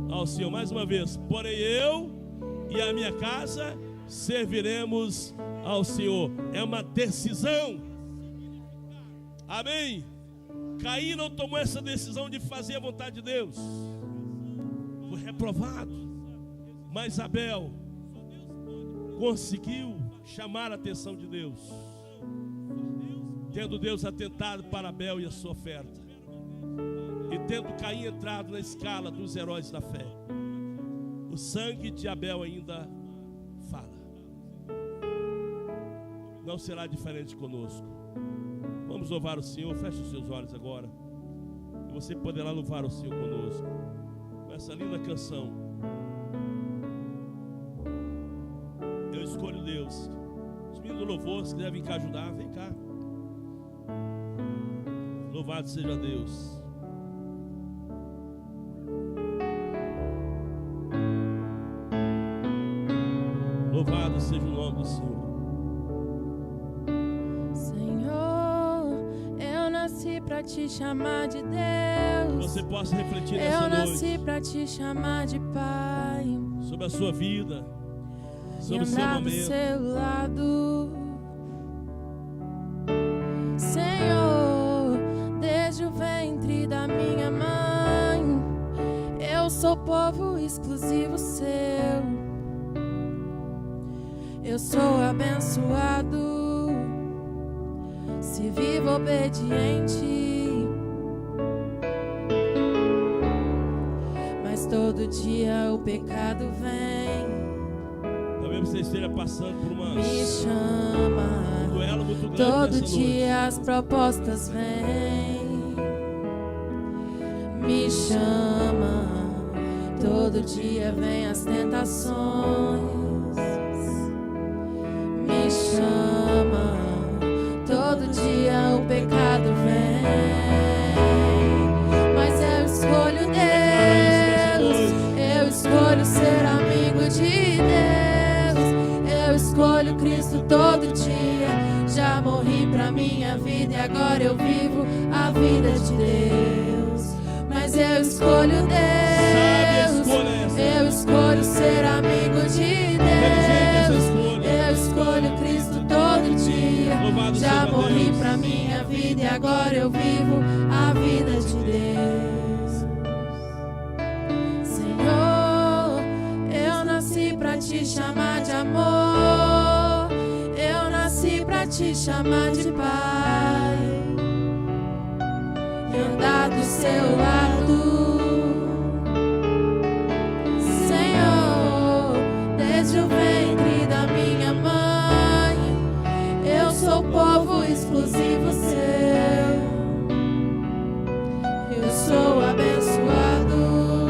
ao Senhor. Mais uma vez: porém eu e a minha casa serviremos ao Senhor. É uma decisão. Amém. Caim não tomou essa decisão de fazer a vontade de Deus, foi reprovado. Mas Abel conseguiu chamar a atenção de Deus, tendo Deus atentado para Abel e a sua oferta, e tendo Caim entrado na escala dos heróis da fé. O sangue de Abel ainda fala. Não será diferente conosco. Vamos louvar o Senhor. Feche os seus olhos agora, e você poderá louvar o Senhor conosco com essa linda canção. Eu escolho Deus. Os meninos do louvor, se devem cá ajudar, vem cá. Louvado seja Deus. Louvado seja o nome do Senhor. Pra te chamar de Deus, você possa refletir nessa noite. Eu nasci pra te chamar de Pai, sobre a sua vida, sobre o seu andar momento. do seu lado, Senhor, desde o ventre da minha mãe, eu sou povo e exclusivo seu. Eu sou abençoado se vivo obediente, mas todo dia o pecado vem, Talvez você esteja passando por me um chama. duelo muito grande Todo nessa dia as propostas vêm, me chama. Todo dia vem as tentações, me chama. Todo dia o pecado vem, mas eu escolho Deus. Eu escolho ser amigo de Deus. Eu escolho Cristo todo dia. Já morri pra minha vida e agora eu vivo a vida de Deus. Mas eu escolho Deus. Eu escolho ser amigo de Deus. Eu escolho Cristo todo dia. Já morri pra minha vida e agora eu vivo a vida de Deus. Senhor, eu nasci pra te chamar de amor. Eu nasci pra te chamar de Pai e andar do seu lado. Desde o ventre da minha mãe, eu sou povo exclusivo seu. Eu sou abençoado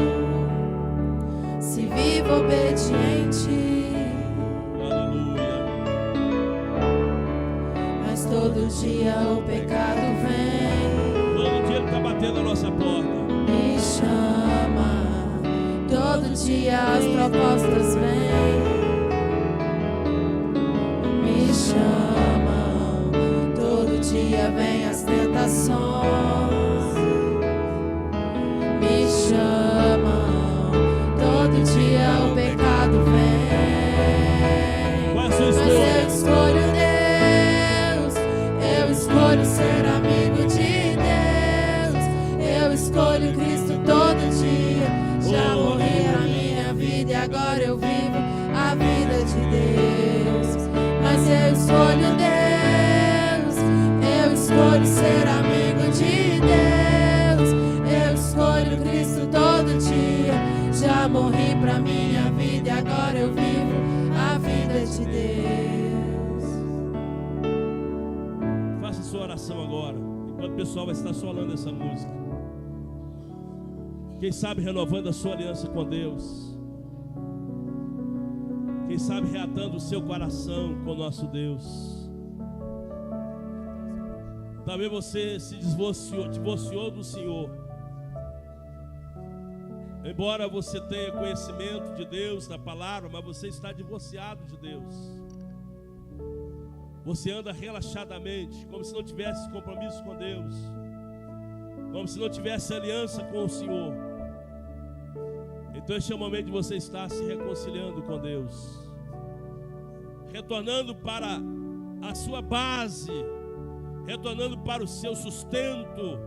se vivo obediente. Aleluia. Mas todo dia o pecado vem, Todo dia ele está batendo a nossa porta. me chama. Todo dia as propostas vêm, me chamam. Todo dia vem as tentações, me chamam. Todo dia o pecado vem, Qual é a sua mas escolha? eu escolho Deus. Eu escolho ser amigo de Deus. Eu escolho Cristo todo dia. Já morri pra minha vida e agora eu vivo a vida de Deus. Mas eu escolho Deus. Eu escolho ser amigo de Deus. Eu escolho Cristo todo dia. Já morri pra minha vida e agora eu vivo a vida de Deus. Faça sua oração agora, enquanto o pessoal vai estar solando essa música. Quem sabe renovando a sua aliança com Deus. Quem sabe reatando o seu coração com o nosso Deus. Talvez você se divorciou do Senhor. Embora você tenha conhecimento de Deus, da palavra, mas você está divorciado de Deus. Você anda relaxadamente, como se não tivesse compromisso com Deus, como se não tivesse aliança com o Senhor. Então este é o momento de você estar se reconciliando com Deus, retornando para a sua base, retornando para o seu sustento,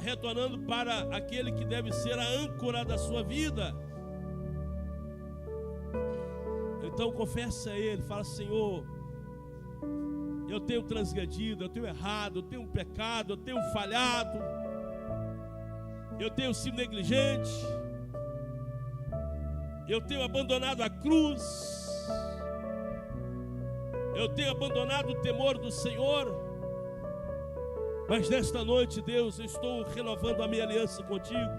retornando para aquele que deve ser a âncora da sua vida. Então confessa a Ele, fala: Senhor, eu tenho transgredido, eu tenho errado, eu tenho pecado, eu tenho falhado, eu tenho sido negligente, eu tenho abandonado a cruz, eu tenho abandonado o temor do Senhor. Mas nesta noite, Deus, eu estou renovando a minha aliança contigo,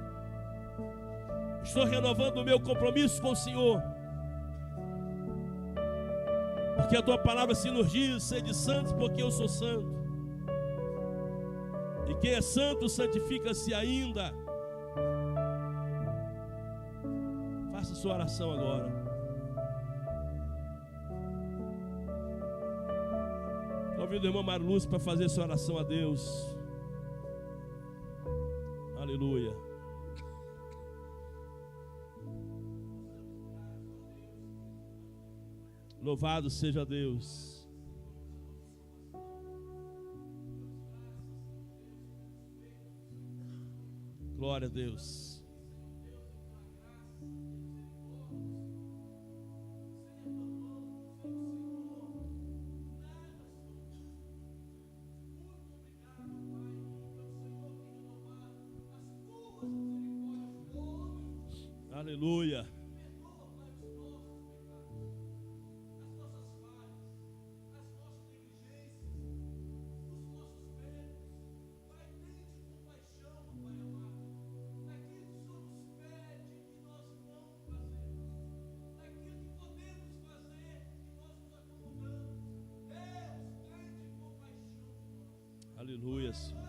estou renovando o meu compromisso com o Senhor, porque a tua palavra se nos diz: sede santos, porque eu sou santo. E quem é santo, santifica-se ainda. Faça sua oração agora. Convido o irmão Marluz para fazer sua oração a Deus. Aleluia. Louvado seja Deus. Glória a Deus. Aleluia. Aleluia, Senhor.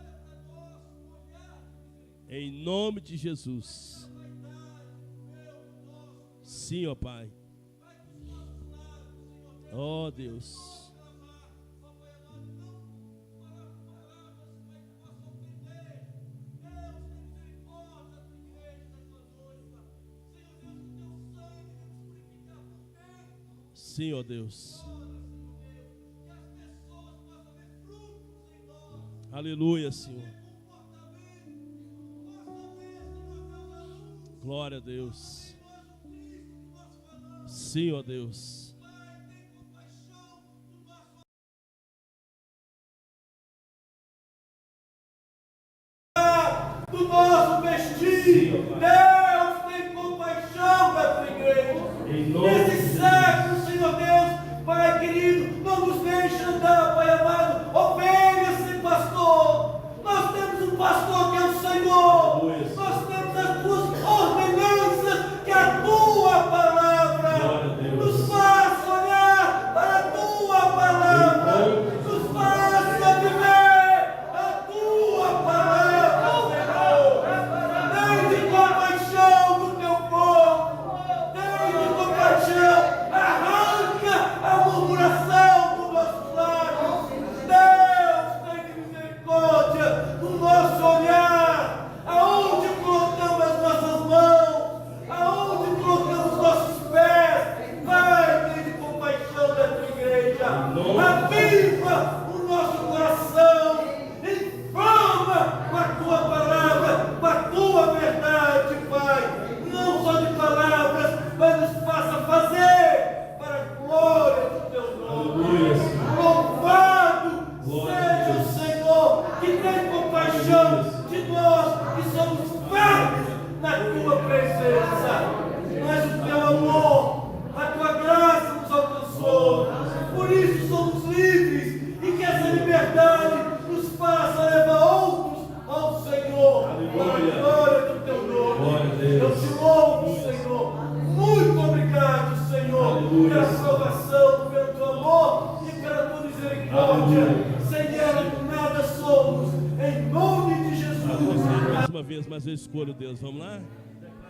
Em nome de Jesus. Sim, ó Pai. Ó Deus. Sim, ó Deus. Aleluia, Senhor. Glória a Deus. Sim, ó Deus. Do nosso vestir, Deus tem compaixão da tua igreja. Nesse século, Senhor Deus, Pai querido, não nos deixe andar, Pai amado, ovelhas sem pastor. Nós temos um pastor que é o Senhor. Nós temos as tuas ordenanças, que é a tua palavra. Nos faça olhar para a tua palavra. Nos faça viver a tua palavra, Senhor. Tem compaixão do teu povo. Tem compaixão. Arranca a murmuração dos nossos lábios. Deus, tem misericórdia do nosso olhar. Aonde colocamos as nossas mãos, aonde colocamos os nossos pés, Pai, tem compaixão da tua igreja. Aviva o nosso coração, inflama com a tua palavra, com a tua verdade, Pai. Não só de palavras, mas nos faça fazer para a glória do teu nome. Louvado seja o Senhor, que tem compaixão de nós que somos fracos na tua presença. Mas o teu amor, a tua graça nos alcançou. Por isso somos livres e que essa liberdade nos faça levar outros ao Senhor. Para a glória do teu nome. Eu te louvo, Senhor. Muito obrigado, Senhor, pela salvação, pelo teu amor e pela tua misericórdia. Sem ela nada somos. Em nome de Jesus. Mais uma vez, mas eu escolho Deus. Vamos lá?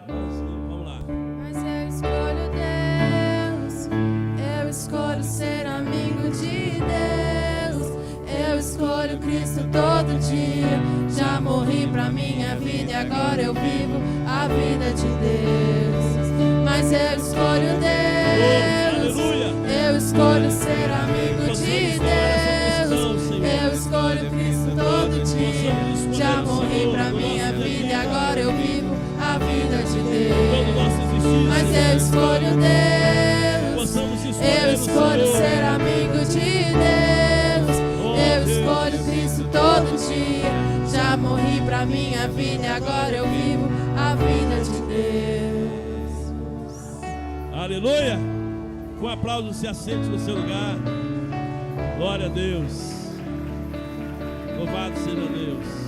Vamos lá. Mas eu escolho Deus, eu escolho ser amigo de Deus, eu escolho Cristo todo dia. Já morri pra minha vida e agora eu vivo a vida de Deus. Mas eu escolho Deus, eu escolho ser amigo de Deus, eu escolho Cristo todo dia. Já morri pra minha vida e agora eu vivo a vida de Deus. Mas eu escolho Deus, eu escolho ser amigo de Deus, eu escolho Cristo todo dia. Já morri pra minha vida e agora eu vivo a vida de Deus. Aleluia. Com aplauso, se assente no seu lugar. Glória a Deus. Louvado seja Deus.